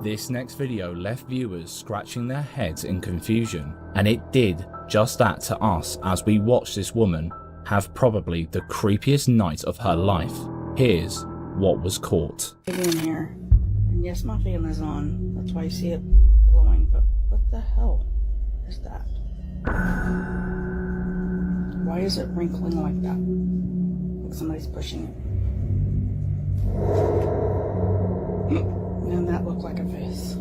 This next video left viewers scratching their heads in confusion, and it did just that to us as we watched this woman have probably the creepiest night of her life. Here's what was caught. In here, and yes, my fan is on. That's why you see it glowing. But what the hell is that? Why is it wrinkling like that? Like somebody's pushing it. And that looked like a face.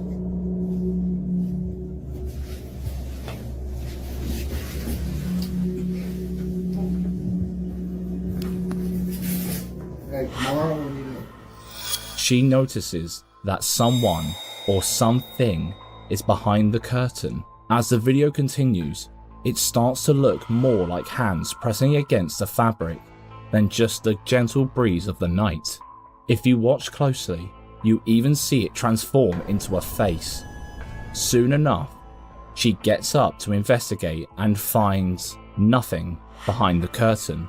Hey, tomorrow we need to... She notices that someone or something is behind the curtain. As the video continues, it starts to look more like hands pressing against the fabric than just the gentle breeze of the night. If you watch closely, you even see it transform into a face. Soon enough, she gets up to investigate and finds nothing behind the curtain.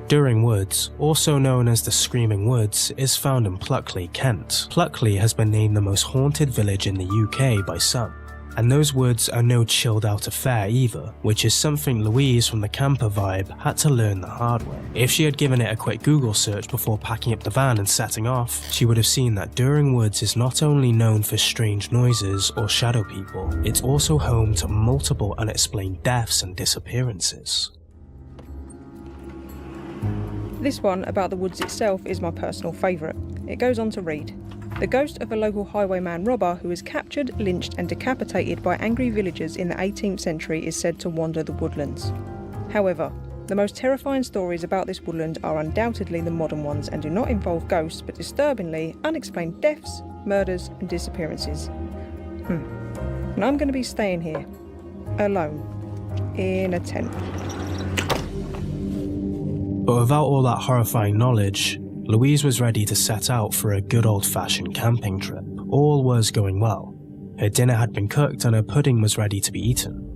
During Woods, also known as the Screaming Woods, is found in Pluckley, Kent. Pluckley has been named the most haunted village in the UK by some. And those woods are no chilled out affair either, which is something Louise from the camper vibe had to learn the hard way. If she had given it a quick Google search before packing up the van and setting off, she would have seen that During Woods is not only known for strange noises or shadow people, it's also home to multiple unexplained deaths and disappearances. This one about the woods itself is my personal favourite. It goes on to read: the ghost of a local highwayman robber who was captured, lynched and decapitated by angry villagers in the 18th century is said to wander the woodlands. However, the most terrifying stories about this woodland are undoubtedly the modern ones and do not involve ghosts but disturbingly unexplained deaths, murders and disappearances. And I'm going to be staying here, alone, in a tent. But without all that horrifying knowledge, Louise was ready to set out for a good old-fashioned camping trip. All was going well. Her dinner had been cooked and her pudding was ready to be eaten.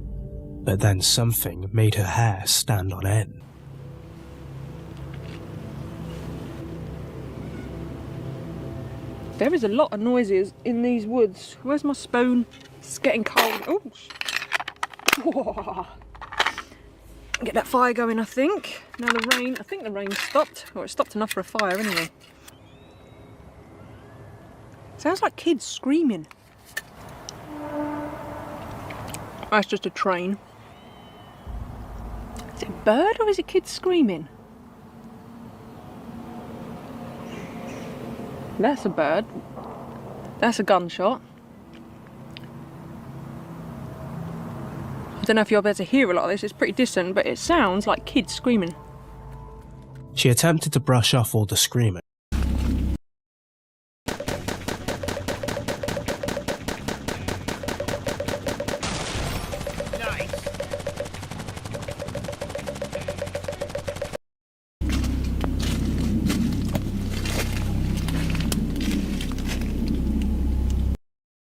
But then something made her hair stand on end. There is a lot of noises in these woods. Where's my spoon? It's getting cold. Oh, whoa. Get that fire going, I think. Now the rain, I think the rain stopped. Or it stopped enough for a fire anyway. Sounds like kids screaming. That's just a train. Is it a bird or is it kids screaming? That's a bird. That's a gunshot. I don't know if you'll be able to hear a lot of this, it's pretty distant, but it sounds like kids screaming. She attempted to brush off all the screaming.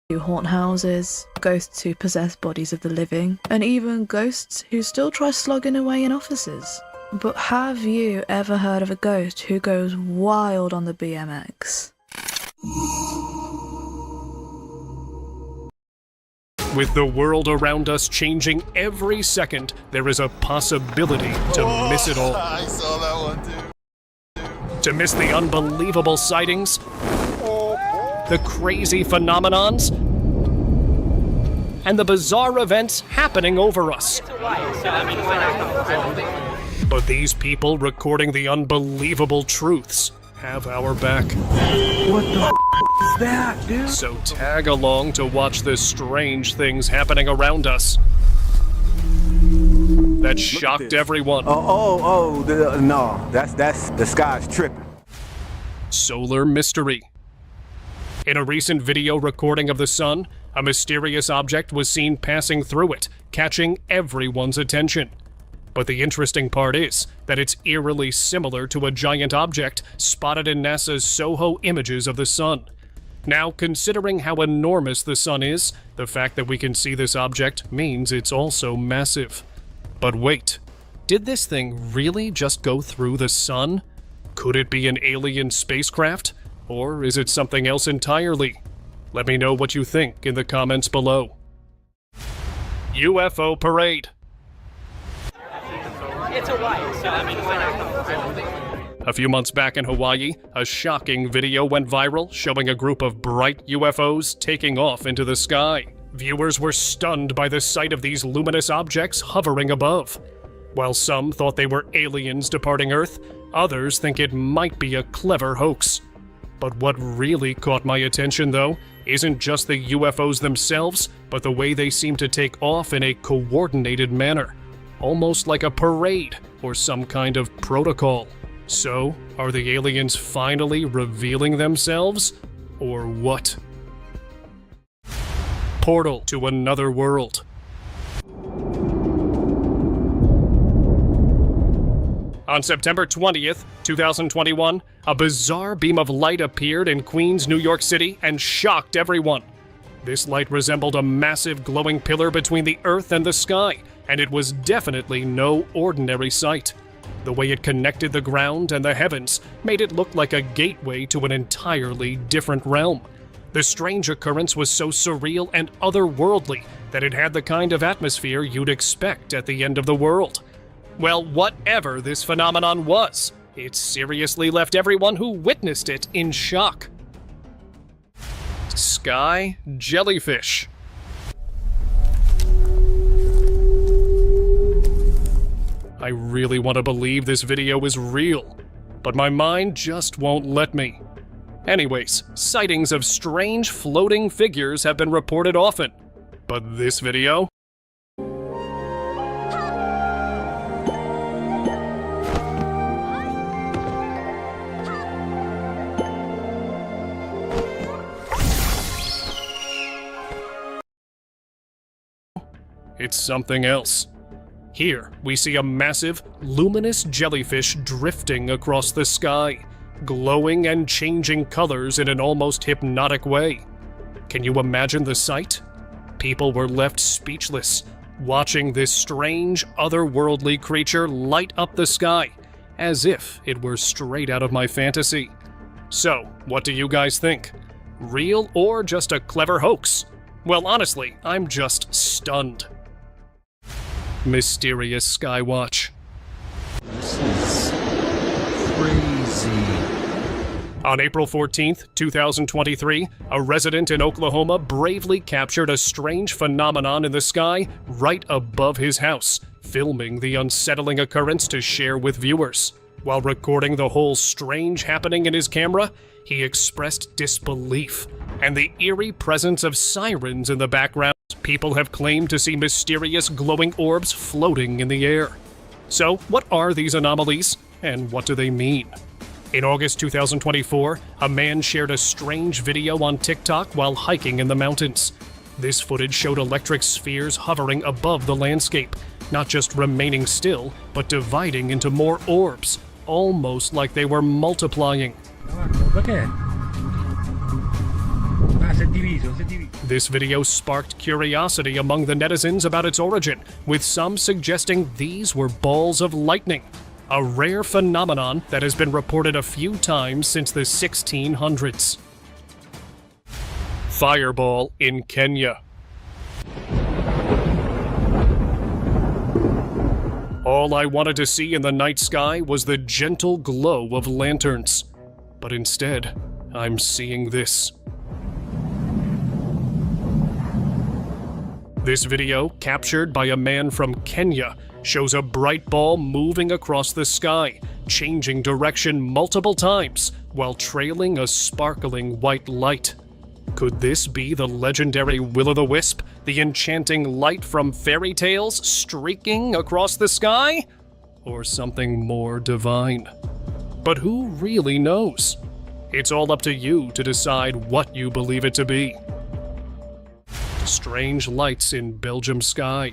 Who haunt houses, ghosts who possess bodies of the living, and even ghosts who still try slogging away in offices. But have you ever heard of a ghost who goes wild on the BMX? With the world around us changing every second, there is a possibility to miss it all. I saw that one too. To miss the unbelievable sightings, the crazy phenomenons, and the bizarre events happening over us. But these people recording the unbelievable truths have our back. What the is that, dude? So tag along to watch the strange things happening around us that shocked everyone. No, that's the sky's tripping. Solar mystery. In a recent video recording of the sun, a mysterious object was seen passing through it, catching everyone's attention. But the interesting part is that it's eerily similar to a giant object spotted in NASA's SOHO images of the sun. Now, considering how enormous the sun is, the fact that we can see this object means it's also massive. But wait, did this thing really just go through the sun? Could it be an alien spacecraft? Or is it something else entirely? Let me know what you think in the comments below. UFO Parade. It's Hawaii, so I mean, why not? A few months back in Hawaii, a shocking video went viral showing a group of bright UFOs taking off into the sky. Viewers were stunned by the sight of these luminous objects hovering above. While some thought they were aliens departing Earth, others think it might be a clever hoax. But what really caught my attention, though, isn't just the UFOs themselves, but the way they seem to take off in a coordinated manner, almost like a parade or some kind of protocol. So, are the aliens finally revealing themselves, or what? Portal to another world. On September 20th, 2021, a bizarre beam of light appeared in Queens, New York City and shocked everyone. This light resembled a massive glowing pillar between the earth and the sky, and it was definitely no ordinary sight. The way it connected the ground and the heavens made it look like a gateway to an entirely different realm. The strange occurrence was so surreal and otherworldly that it had the kind of atmosphere you'd expect at the end of the world. Well, whatever this phenomenon was, it seriously left everyone who witnessed it in shock. Sky jellyfish. I really want to believe this video is real, but my mind just won't let me. Anyways, sightings of strange floating figures have been reported often, but this video? It's something else. Here, we see a massive, luminous jellyfish drifting across the sky, glowing and changing colors in an almost hypnotic way. Can you imagine the sight? People were left speechless, watching this strange, otherworldly creature light up the sky, as if it were straight out of my fantasy. So, what do you guys think? Real or just a clever hoax? Well, honestly, I'm just stunned. Mysterious Skywatch. This is crazy. On April 14th, 2023, a resident in Oklahoma bravely captured a strange phenomenon in the sky right above his house, filming the unsettling occurrence to share with viewers. While recording the whole strange happening in his camera, he expressed disbelief, and the eerie presence of sirens in the background. People have claimed to see mysterious glowing orbs floating in the air. So, what are these anomalies, and what do they mean? In August 2024, a man shared a strange video on TikTok while hiking in the mountains. This footage showed electric spheres hovering above the landscape, not just remaining still, but dividing into more orbs, almost like they were multiplying. This video sparked curiosity among the netizens about its origin, with some suggesting these were balls of lightning, a rare phenomenon that has been reported a few times since the 1600s. Fireball in Kenya. All I wanted to see in the night sky was the gentle glow of lanterns, but instead, I'm seeing this. This video, captured by a man from Kenya, shows a bright ball moving across the sky, changing direction multiple times while trailing a sparkling white light. Could this be the legendary Will-o'-the-Wisp, the enchanting light from fairy tales streaking across the sky? Or something more divine? But who really knows? It's all up to you to decide what you believe it to be. Strange lights in Belgium sky.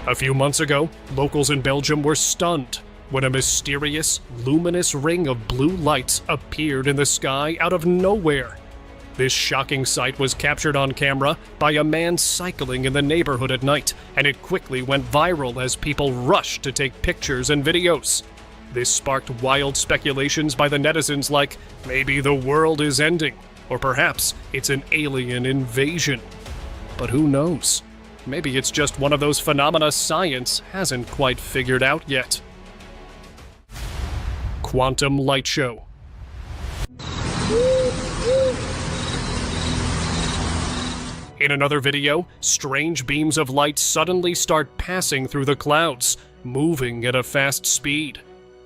A few months ago, locals in Belgium were stunned when a mysterious, luminous ring of blue lights appeared in the sky out of nowhere. This shocking sight was captured on camera by a man cycling in the neighborhood at night, and it quickly went viral as people rushed to take pictures and videos. This sparked wild speculations by the netizens like, maybe the world is ending, or perhaps it's an alien invasion. But who knows? Maybe it's just one of those phenomena science hasn't quite figured out yet. Quantum light show. In another video, strange beams of light suddenly start passing through the clouds, moving at a fast speed.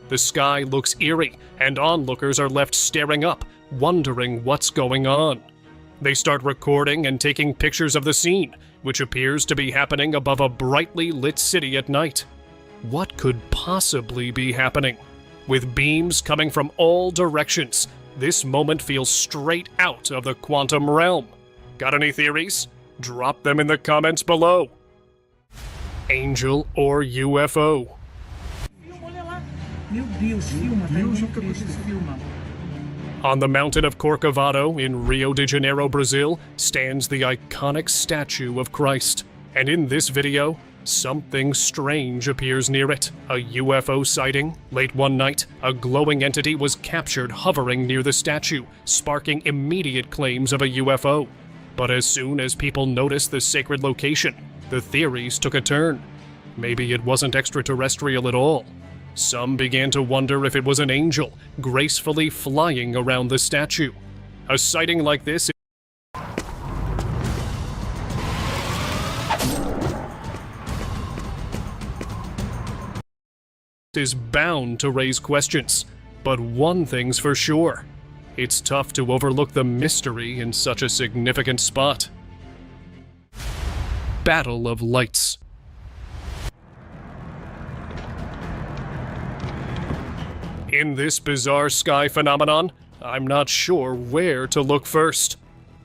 The sky looks eerie, and onlookers are left staring up, wondering what's going on. They start recording and taking pictures of the scene, which appears to be happening above a brightly lit city at night. What could possibly be happening? With beams coming from all directions, this moment feels straight out of the quantum realm. Got any theories? Drop them in the comments below. Angel or UFO? On the mountain of Corcovado in Rio de Janeiro, Brazil, stands the iconic statue of Christ. And in this video, something strange appears near it. A UFO sighting. Late one night, a glowing entity was captured hovering near the statue, sparking immediate claims of a UFO. But as soon as people noticed the sacred location, the theories took a turn. Maybe it wasn't extraterrestrial at all. Some began to wonder if it was an angel, gracefully flying around the statue. A sighting like this is bound to raise questions. But one thing's for sure. It's tough to overlook the mystery in such a significant spot. Battle of Lights. In this bizarre sky phenomenon, I'm not sure where to look first.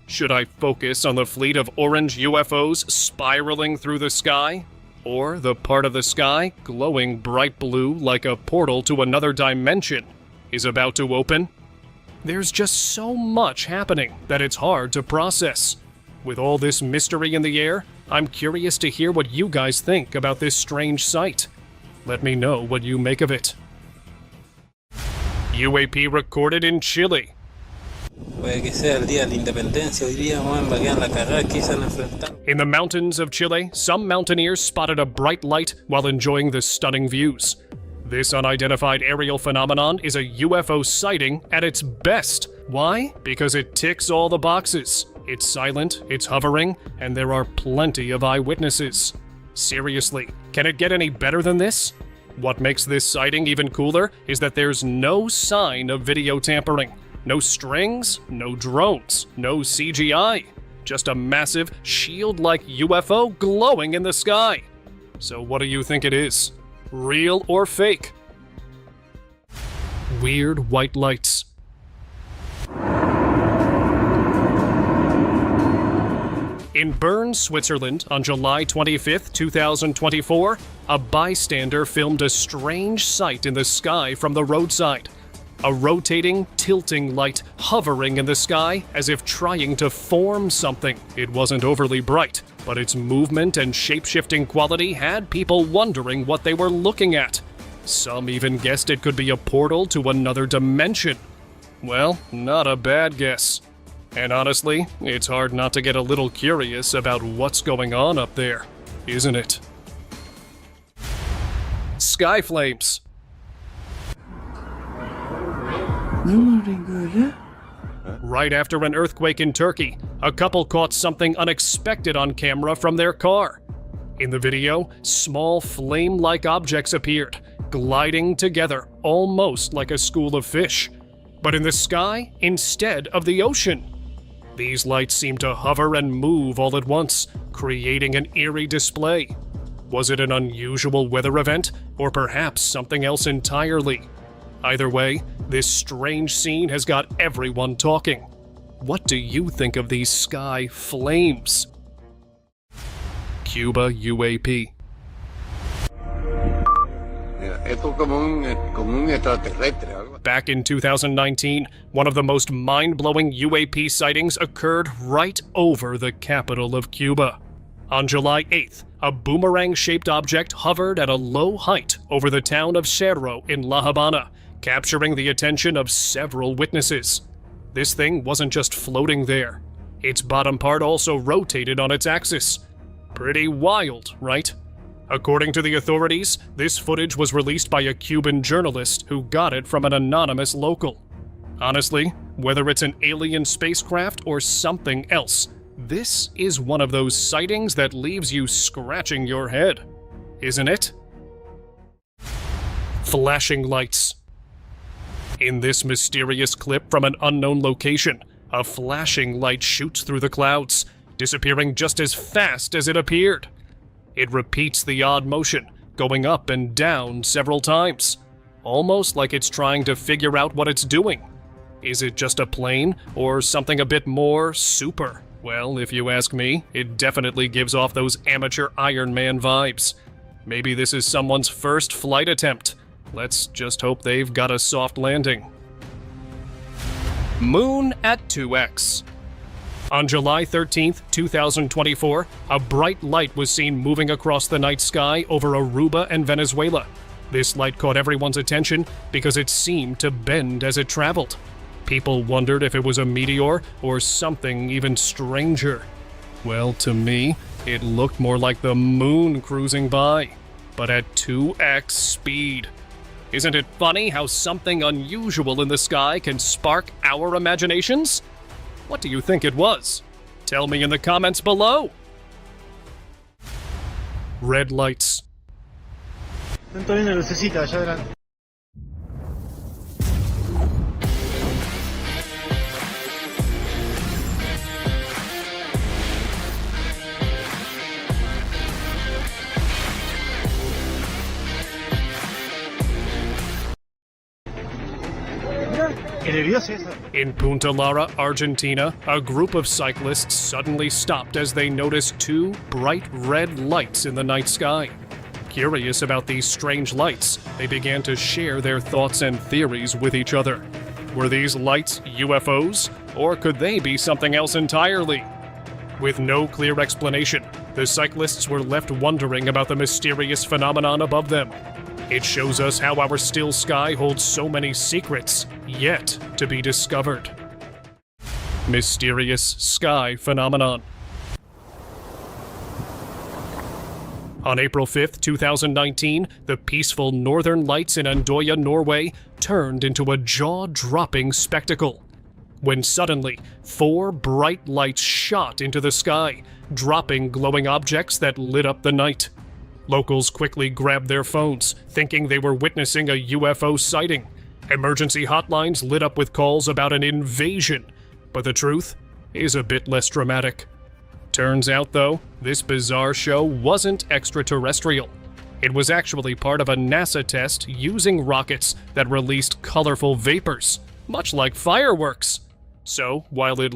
Should I focus on the fleet of orange UFOs spiraling through the sky? Or the part of the sky glowing bright blue like a portal to another dimension is about to open? There's just so much happening that it's hard to process. With all this mystery in the air, I'm curious to hear what you guys think about this strange sight. Let me know what you make of it. UAP recorded in Chile. In the mountains of Chile, some mountaineers spotted a bright light while enjoying the stunning views. This unidentified aerial phenomenon is a UFO sighting at its best. Why? Because it ticks all the boxes. It's silent, it's hovering, and there are plenty of eyewitnesses. Seriously, can it get any better than this? What makes this sighting even cooler is that there's no sign of video tampering. No strings, no drones, no CGI. Just a massive, shield-like UFO glowing in the sky. So what do you think it is? Real or fake? Weird white lights. In Bern, Switzerland, on July 25th, 2024, a bystander filmed a strange sight in the sky from the roadside. A rotating, tilting light hovering in the sky as if trying to form something. It wasn't overly bright, but its movement and shape-shifting quality had people wondering what they were looking at. Some even guessed it could be a portal to another dimension. Well, not a bad guess. And honestly, it's hard not to get a little curious about what's going on up there, isn't it? Sky flames. Right after an earthquake in Turkey, a couple caught something unexpected on camera from their car. In the video, small flame-like objects appeared, gliding together almost like a school of fish, but in the sky instead of the ocean. These lights seem to hover and move all at once, creating an eerie display. Was it an unusual weather event, or perhaps something else entirely? Either way, this strange scene has got everyone talking. What do you think of these sky flames? Cuba UAP. Back in 2019, one of the most mind-blowing UAP sightings occurred right over the capital of Cuba. On July 8th, a boomerang-shaped object hovered at a low height over the town of Cerro in La Habana, capturing the attention of several witnesses. This thing wasn't just floating there. Its bottom part also rotated on its axis. Pretty wild, right? According to the authorities, this footage was released by a Cuban journalist who got it from an anonymous local. Honestly, whether it's an alien spacecraft or something else, this is one of those sightings that leaves you scratching your head, isn't it? Flashing lights. In this mysterious clip from an unknown location, a flashing light shoots through the clouds, disappearing just as fast as it appeared. It repeats the odd motion, going up and down several times, almost like it's trying to figure out what it's doing. Is it just a plane, or something a bit more super? Well, if you ask me, it definitely gives off those amateur Iron Man vibes. Maybe this is someone's first flight attempt. Let's just hope they've got a soft landing. Moon at 2x. On July 13th, 2024, a bright light was seen moving across the night sky over Aruba and Venezuela. This light caught everyone's attention because it seemed to bend as it traveled. People wondered if it was a meteor or something even stranger. Well, to me, it looked more like the moon cruising by, but at 2x speed. Isn't it funny how something unusual in the sky can spark our imaginations? What do you think it was? Tell me in the comments below. Red lights. In Punta Lara, Argentina, a group of cyclists suddenly stopped as they noticed two bright red lights in the night sky. Curious about these strange lights, they began to share their thoughts and theories with each other. Were these lights UFOs, or could they be something else entirely? With no clear explanation, the cyclists were left wondering about the mysterious phenomenon above them. It shows us how our still sky holds so many secrets yet to be discovered. Mysterious sky phenomenon. On April 5th, 2019, the peaceful northern lights in Andoya, Norway, turned into a jaw-dropping spectacle. When suddenly, 4 bright lights shot into the sky, dropping glowing objects that lit up the night. Locals quickly grabbed their phones, thinking they were witnessing a UFO sighting. Emergency hotlines lit up with calls about an invasion, but the truth is a bit less dramatic. Turns out, though, this bizarre show wasn't extraterrestrial. It was actually part of a NASA test using rockets that released colorful vapors, much like fireworks. So, while it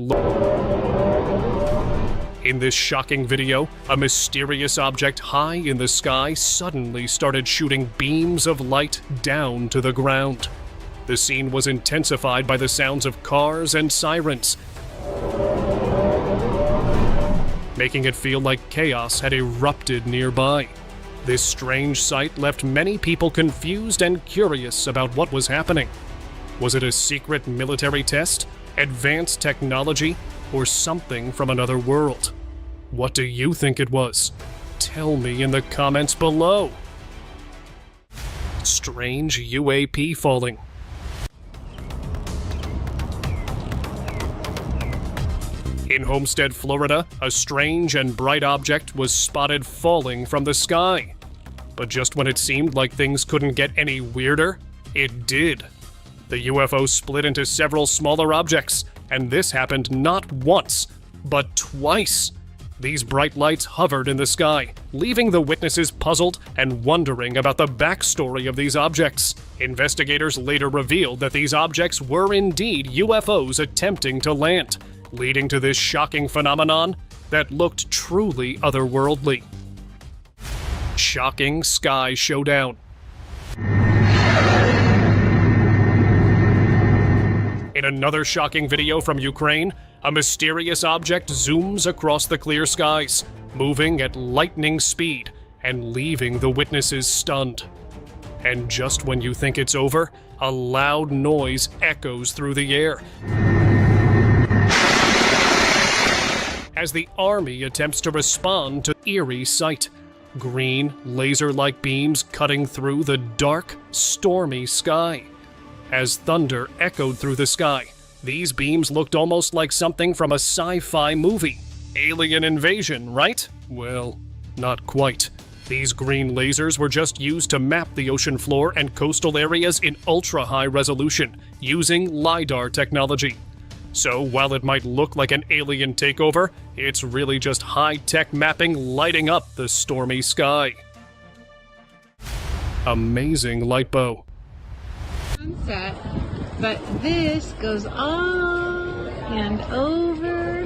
in this shocking video, a mysterious object high in the sky suddenly started shooting beams of light down to the ground. The scene was intensified by the sounds of cars and sirens, making it feel like chaos had erupted nearby. This strange sight left many people confused and curious about what was happening. Was it a secret military test, advanced technology, or something from another world? What do you think it was? Tell me in the comments below. Strange UAP falling. In Homestead, Florida, a strange and bright object was spotted falling from the sky. But just when it seemed like things couldn't get any weirder, it did. The UFO split into several smaller objects, and this happened not once, but twice. These bright lights hovered in the sky, leaving the witnesses puzzled and wondering about the backstory of these objects. Investigators later revealed that these objects were indeed UFOs attempting to land, leading to this shocking phenomenon that looked truly otherworldly. Shocking sky showdown. In a another shocking video from Ukraine, a mysterious object zooms across the clear skies, moving at lightning speed and leaving the witnesses stunned. And just when you think it's over, a loud noise echoes through the air as the army attempts to respond to the eerie sight. Green, laser-like beams cutting through the dark, stormy sky. As thunder echoed through the sky, these beams looked almost like something from a sci-fi movie. Alien invasion, right? Well, not quite. These green lasers were just used to map the ocean floor and coastal areas in ultra-high resolution, using LiDAR technology. So while it might look like an alien takeover, it's really just high-tech mapping lighting up the stormy sky. Amazing light bow. Sunset, but this goes on and over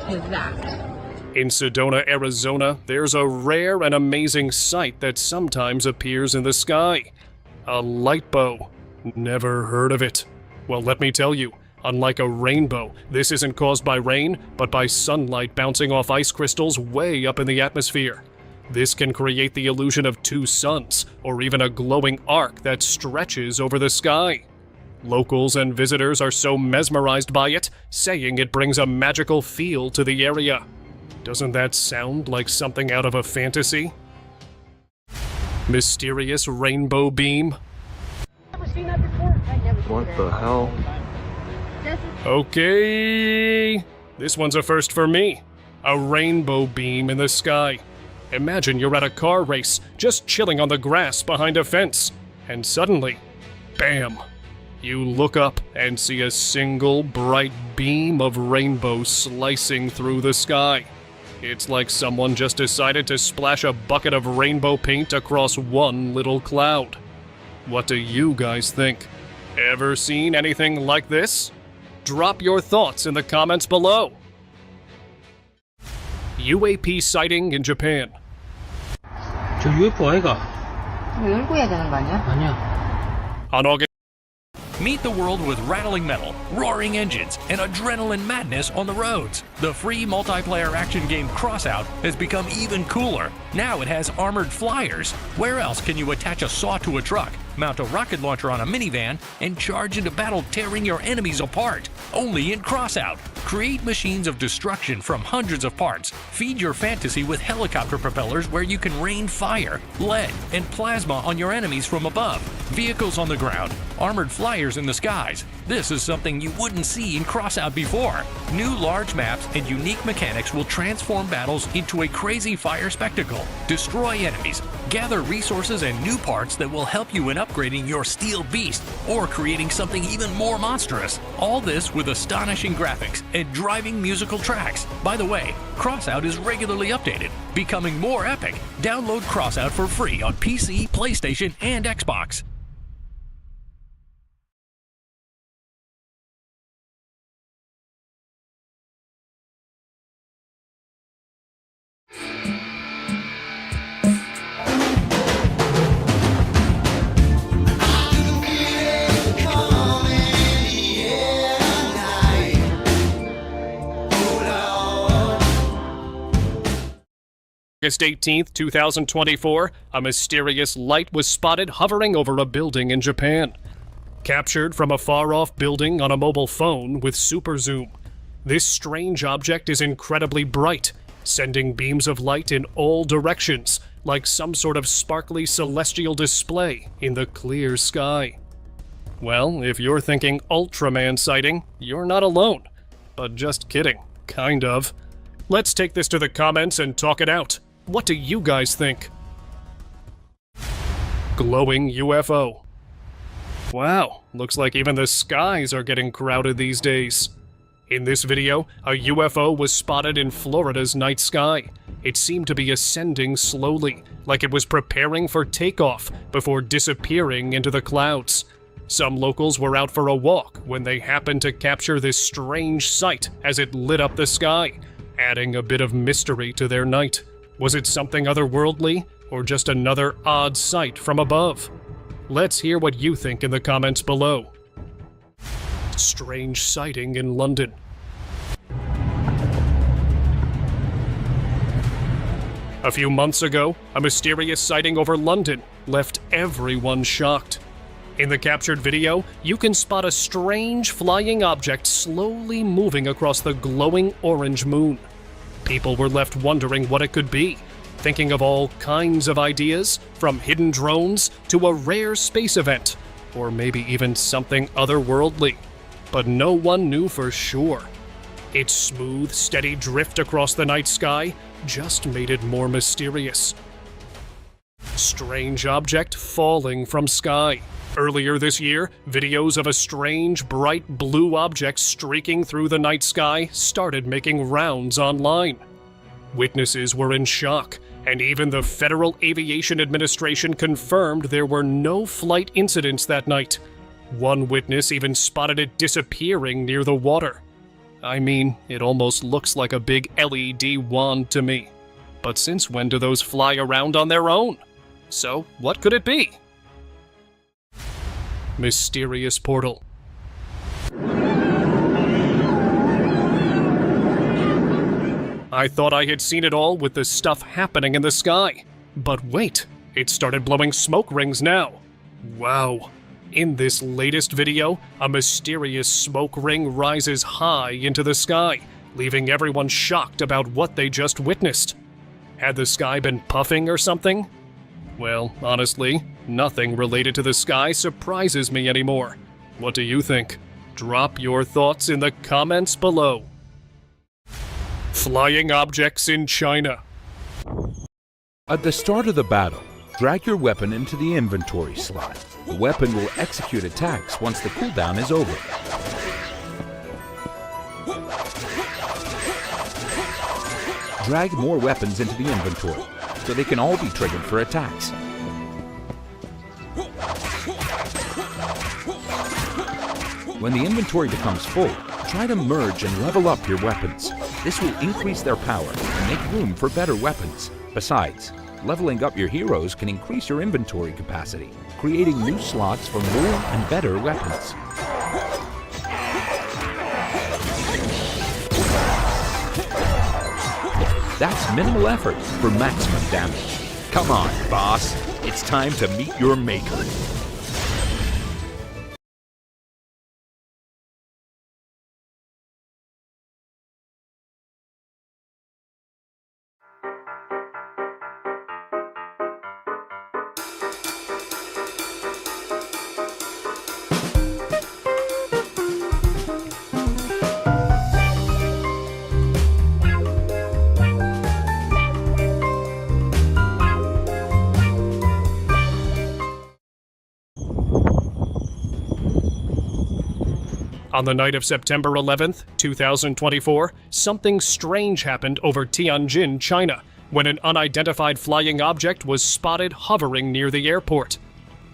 to that. In Sedona, Arizona, there's a rare and amazing sight that sometimes appears in the sky. A light bow. Never heard of it. Well, let me tell you, unlike a rainbow, this isn't caused by rain, but by sunlight bouncing off ice crystals way up in the atmosphere. This can create the illusion of two suns, or even a glowing arc that stretches over the sky. Locals and visitors are so mesmerized by it, saying it brings a magical feel to the area. Doesn't that sound like something out of a fantasy? Mysterious rainbow beam? What the hell? Okay, this one's a first for me. A rainbow beam in the sky. Imagine you're at a car race, just chilling on the grass behind a fence, and suddenly, bam! You look up and see a single bright beam of rainbow slicing through the sky. It's like someone just decided to splash a bucket of rainbow paint across one little cloud. What do you guys think? Ever seen anything like this? Drop your thoughts in the comments below. UAP sighting in Japan. 저 UFO 아이가? 열고 해야 되는 거 아니야? 아니야. On August Meet the world with rattling metal, roaring engines, and adrenaline madness on the roads. The free multiplayer action game Crossout has become even cooler. Now it has armored flyers. Where else can you attach a saw to a truck, mount a rocket launcher on a minivan, and charge into battle tearing your enemies apart? Only in Crossout. Create machines of destruction from hundreds of parts. Feed your fantasy with helicopter propellers where you can rain fire, lead, and plasma on your enemies from above. Vehicles on the ground, armored flyers in the skies. This is something you wouldn't see in Crossout before. New large maps and unique mechanics will transform battles into a crazy fire spectacle. Destroy enemies, gather resources and new parts that will help you in upgrading your steel beast or creating something even more monstrous. All this with astonishing graphics and driving musical tracks. By the way, Crossout is regularly updated, becoming more epic. Download Crossout for free on PC, PlayStation, and Xbox. August 18th, 2024, a mysterious light was spotted hovering over a building in Japan. Captured from a far-off building on a mobile phone with super zoom. This strange object is incredibly bright, sending beams of light in all directions, like some sort of sparkly celestial display in the clear sky. Well, if you're thinking Ultraman sighting, you're not alone. But just kidding, kind of. Let's take this to the comments and talk it out. What do you guys think? Glowing UFO. Wow, looks like even the skies are getting crowded these days. In this video, a UFO was spotted in Florida's night sky. It seemed to be ascending slowly, like it was preparing for takeoff before disappearing into the clouds. Some locals were out for a walk when they happened to capture this strange sight as it lit up the sky, adding a bit of mystery to their night. Was it something otherworldly, or just another odd sight from above? Let's hear what you think in the comments below. Strange sighting in London. A few months ago, a mysterious sighting over London left everyone shocked. In the captured video, you can spot a strange flying object slowly moving across the glowing orange moon. People were left wondering what it could be, thinking of all kinds of ideas, from hidden drones to a rare space event, or maybe even something otherworldly. But no one knew for sure. Its smooth, steady drift across the night sky just made it more mysterious. Strange object falling from sky. Earlier this year, videos of a strange, bright blue object streaking through the night sky started making rounds online. Witnesses were in shock, and even the Federal Aviation Administration confirmed there were no flight incidents that night. One witness even spotted it disappearing near the water. I mean, it almost looks like a big LED wand to me. But since when do those fly around on their own? So, what could it be? Mysterious portal. I thought I had seen it all with the stuff happening in the sky. But wait, it started blowing smoke rings now. Wow. In this latest video, a mysterious smoke ring rises high into the sky, leaving everyone shocked about what they just witnessed. Had the sky been puffing or something? Well, honestly, nothing related to the sky surprises me anymore. What do you think? Drop your thoughts in the comments below. Flying objects in China. At the start of the battle, drag your weapon into the inventory slot. The weapon will execute attacks once the cooldown is over. Drag more weapons into the inventory, so they can all be triggered for attacks. When the inventory becomes full, try to merge and level up your weapons. This will increase their power and make room for better weapons. Besides, leveling up your heroes can increase your inventory capacity, creating new slots for more and better weapons. That's minimal effort for maximum damage. Come on, boss. It's time to meet your maker. On the night of September 11th, 2024, something strange happened over Tianjin, China, when an unidentified flying object was spotted hovering near the airport.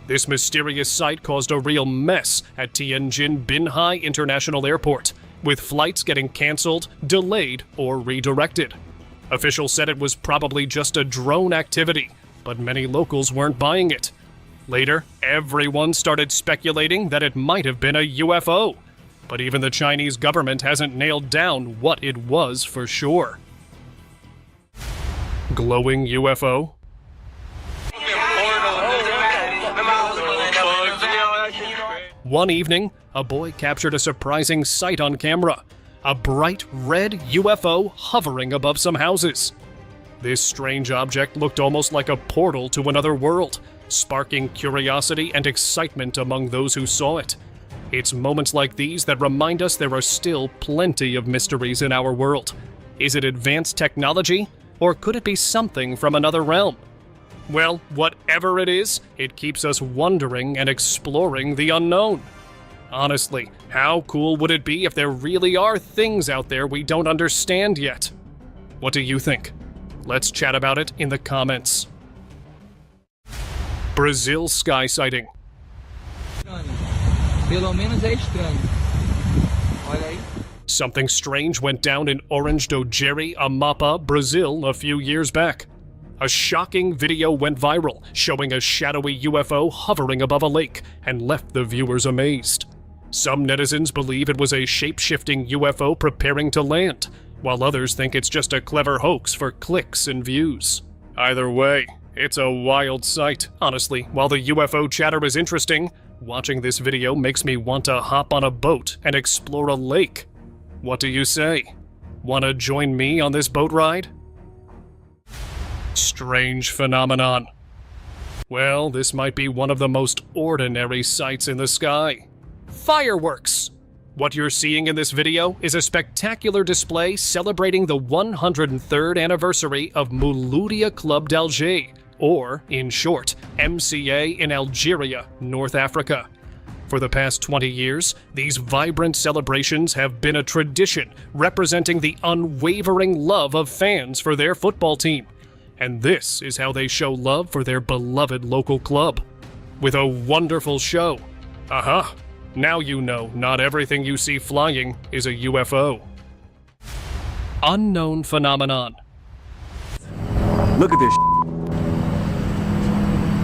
This mysterious sight caused a real mess at Tianjin Binhai International Airport, with flights getting cancelled, delayed, or redirected. Officials said it was probably just a drone activity, but many locals weren't buying it. Later, everyone started speculating that it might have been a UFO. But even the Chinese government hasn't nailed down what it was for sure. Glowing UFO? One evening, a boy captured a surprising sight on camera. A bright red UFO hovering above some houses. This strange object looked almost like a portal to another world, sparking curiosity and excitement among those who saw it. It's moments like these that remind us there are still plenty of mysteries in our world. Is it advanced technology, or could it be something from another realm? Well, whatever it is, it keeps us wondering and exploring the unknown. Honestly, how cool would it be if there really are things out there we don't understand yet? What do you think? Let's chat about it in the comments. Brazil sky sighting. Pelo menos é estranho. Olha aí. Something strange went down in Orange do Jeri, Amapá, Brazil a few years back. A shocking video went viral, showing a shadowy UFO hovering above a lake, and left the viewers amazed. Some netizens believe it was a shape-shifting UFO preparing to land, while others think it's just a clever hoax for clicks and views. Either way, it's a wild sight. Honestly, while the UFO chatter is interesting, watching this video makes me want to hop on a boat and explore a lake. What do you say? Want to join me on this boat ride? Strange phenomenon. Well, this might be one of the most ordinary sights in the sky. Fireworks! What you're seeing in this video is a spectacular display celebrating the 103rd anniversary of Mouloudia Club d'Alger, or, in short, MCA in Algeria, North Africa. For the past 20 years, these vibrant celebrations have been a tradition representing the unwavering love of fans for their football team. And this is how they show love for their beloved local club. With a wonderful show. Now you know not everything you see flying is a UFO. Unknown phenomenon. Look at this.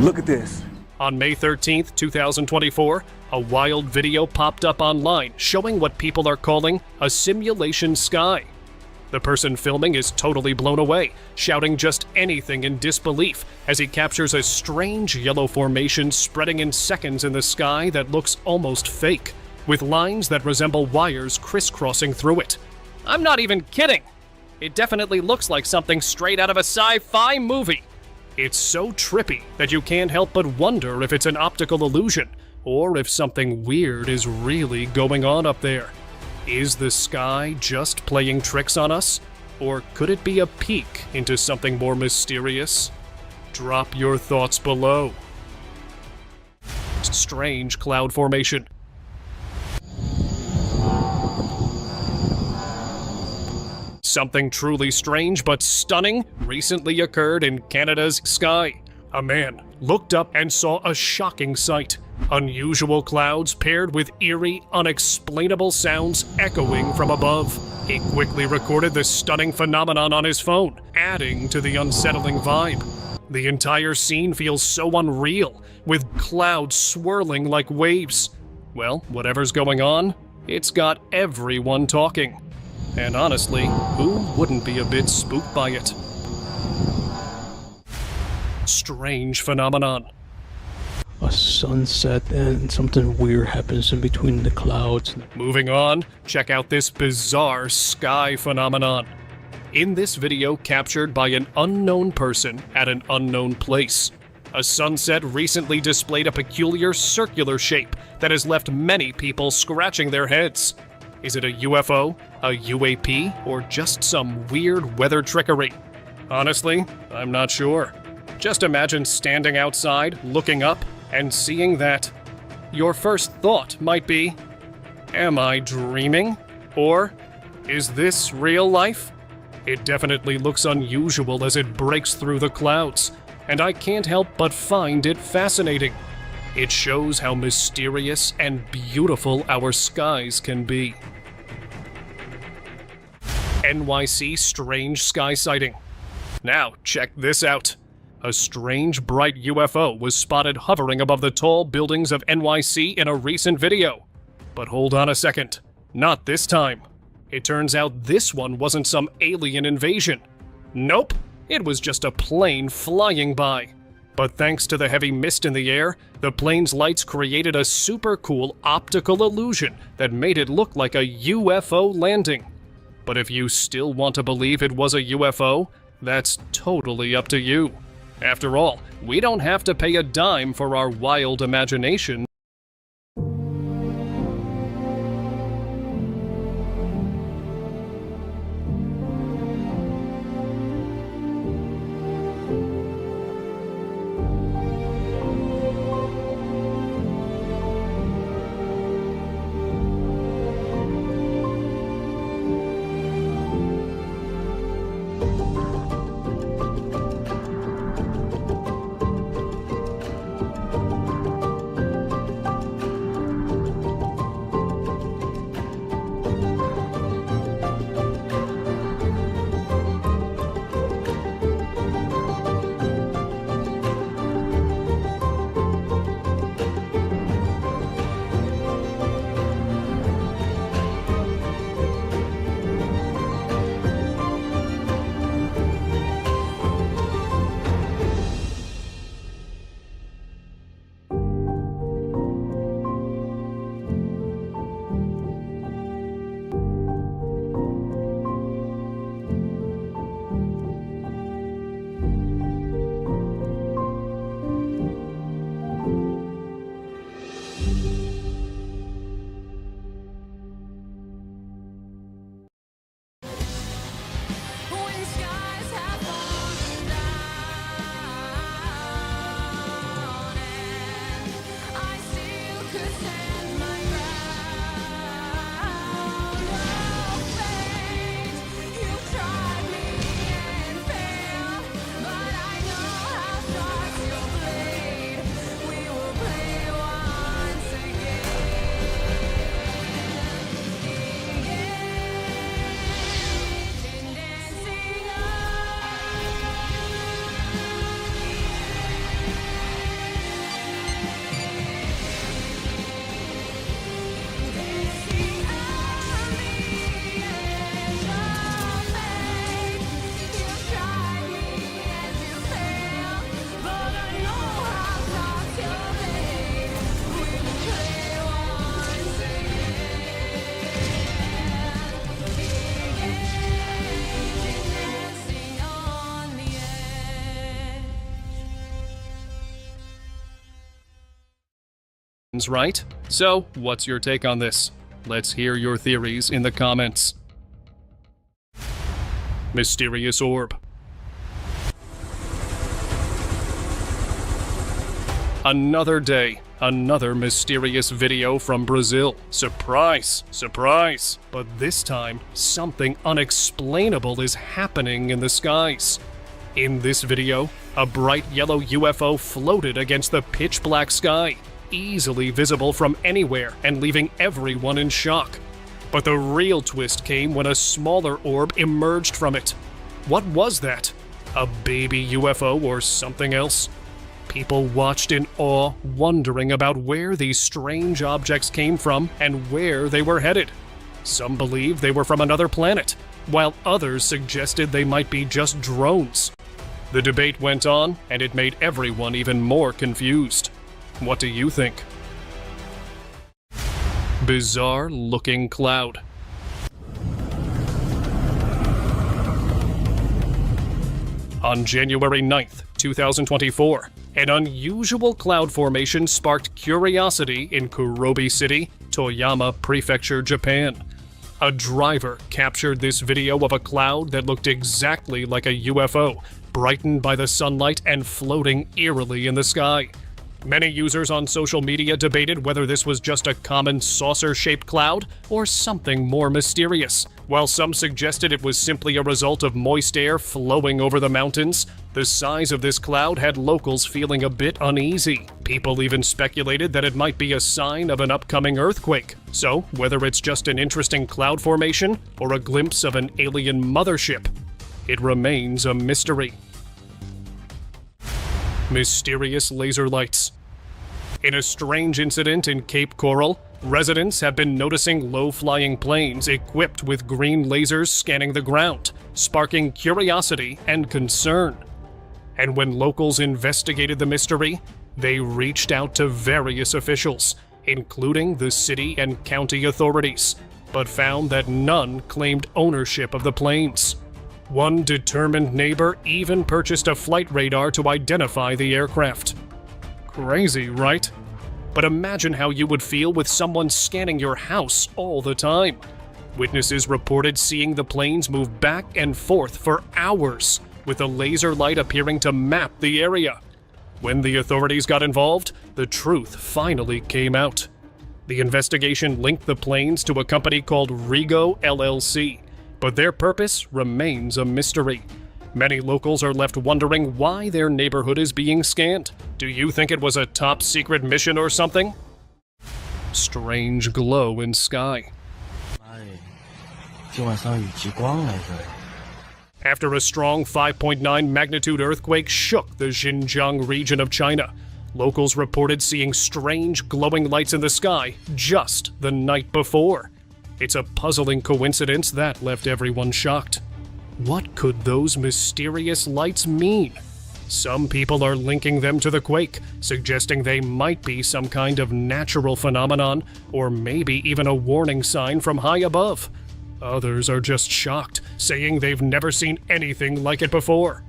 Look at this. On May 13th, 2024, a wild video popped up online showing what people are calling a simulation sky. The person filming is totally blown away, shouting just anything in disbelief as he captures a strange yellow formation spreading in seconds in the sky that looks almost fake, with lines that resemble wires crisscrossing through it. I'm not even kidding! It definitely looks like something straight out of a sci-fi movie. It's so trippy that you can't help but wonder if it's an optical illusion, or if something weird is really going on up there. Is the sky just playing tricks on us? Or could it be a peek into something more mysterious? Drop your thoughts below. Strange cloud formation. Something truly strange but stunning recently occurred in Canada's sky. A man looked up and saw a shocking sight. Unusual clouds paired with eerie, unexplainable sounds echoing from above. He quickly recorded the stunning phenomenon on his phone, adding to the unsettling vibe. The entire scene feels so unreal, with clouds swirling like waves. Well, whatever's going on, it's got everyone talking. And honestly, who wouldn't be a bit spooked by it? Strange phenomenon. A sunset and something weird happens in between the clouds. Moving on, check out this bizarre sky phenomenon. In this video captured by an unknown person at an unknown place, a sunset recently displayed a peculiar circular shape that has left many people scratching their heads. Is it a UFO, a UAP, or just some weird weather trickery? Honestly, I'm not sure. Just imagine standing outside, looking up, and seeing that. Your first thought might be, am I dreaming? Or, is this real life? It definitely looks unusual as it breaks through the clouds, and I can't help but find it fascinating. It shows how mysterious and beautiful our skies can be. NYC strange sky sighting. Now, check this out. A strange bright UFO was spotted hovering above the tall buildings of NYC in a recent video. But hold on a second. Not this time. It turns out this one wasn't some alien invasion. Nope, it was just a plane flying by. But thanks to the heavy mist in the air, the plane's lights created a super cool optical illusion that made it look like a UFO landing. But if you still want to believe it was a UFO, that's totally up to you. After all, we don't have to pay a dime for our wild imagination. right? So, what's your take on this? Let's hear your theories in the comments. Mysterious orb. Another day, another mysterious video from Brazil. Surprise, surprise. But this time, something unexplainable is happening in the skies. In this video, a bright yellow UFO floated against the pitch black sky, easily visible from anywhere and leaving everyone in shock. But the real twist came when a smaller orb emerged from it. What was that? A baby UFO or something else? People watched in awe, wondering about where these strange objects came from and where they were headed. Some believed they were from another planet, while others suggested they might be just drones. The debate went on, and it made everyone even more confused. What do you think? Bizarre-looking cloud. On January 9th, 2024, an unusual cloud formation sparked curiosity in Kurobe City, Toyama Prefecture, Japan. A driver captured this video of a cloud that looked exactly like a UFO, brightened by the sunlight and floating eerily in the sky. Many users on social media debated whether this was just a common saucer-shaped cloud or something more mysterious. While some suggested it was simply a result of moist air flowing over the mountains, the size of this cloud had locals feeling a bit uneasy. People even speculated that it might be a sign of an upcoming earthquake. So, whether it's just an interesting cloud formation or a glimpse of an alien mothership, it remains a mystery. Mysterious laser lights. In a strange incident in Cape Coral, residents have been noticing low-flying planes equipped with green lasers scanning the ground, sparking curiosity and concern. And when locals investigated the mystery, they reached out to various officials, including the city and county authorities, but found that none claimed ownership of the planes. One determined neighbor even purchased a flight radar to identify the aircraft. Crazy, right? But imagine how you would feel with someone scanning your house all the time. Witnesses reported seeing the planes move back and forth for hours, with a laser light appearing to map the area. When the authorities got involved, the truth finally came out. The investigation linked the planes to a company called Rigo LLC, but their purpose remains a mystery. Many locals are left wondering why their neighborhood is being scanned. Do you think it was a top-secret mission or something? Strange glow in sky. After a strong 5.9 magnitude earthquake shook the Xinjiang region of China, locals reported seeing strange glowing lights in the sky just the night before. It's a puzzling coincidence that left everyone shocked. What could those mysterious lights mean? Some people are linking them to the quake, suggesting they might be some kind of natural phenomenon, or maybe even a warning sign from high above. Others are just shocked, saying they've never seen anything like it before.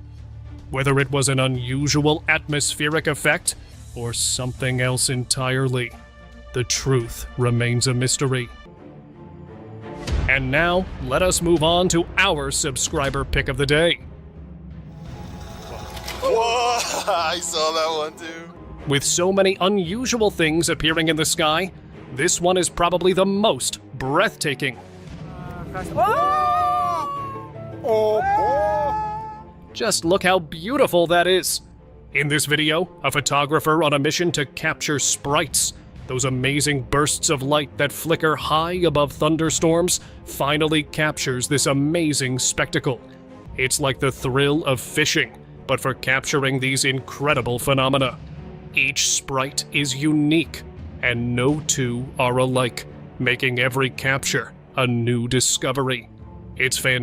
Whether it was an unusual atmospheric effect, or something else entirely, the truth remains a mystery. And now, let us move on to our subscriber pick of the day. Whoa, I saw that one too. With so many unusual things appearing in the sky, this one is probably the most breathtaking. Just look how beautiful that is. In this video, a photographer on a mission to capture sprites, those amazing bursts of light that flicker high above thunderstorms, finally captures this amazing spectacle. It's like the thrill of fishing, but for capturing these incredible phenomena. Each sprite is unique, and no two are alike, making every capture a new discovery. It's fantastic.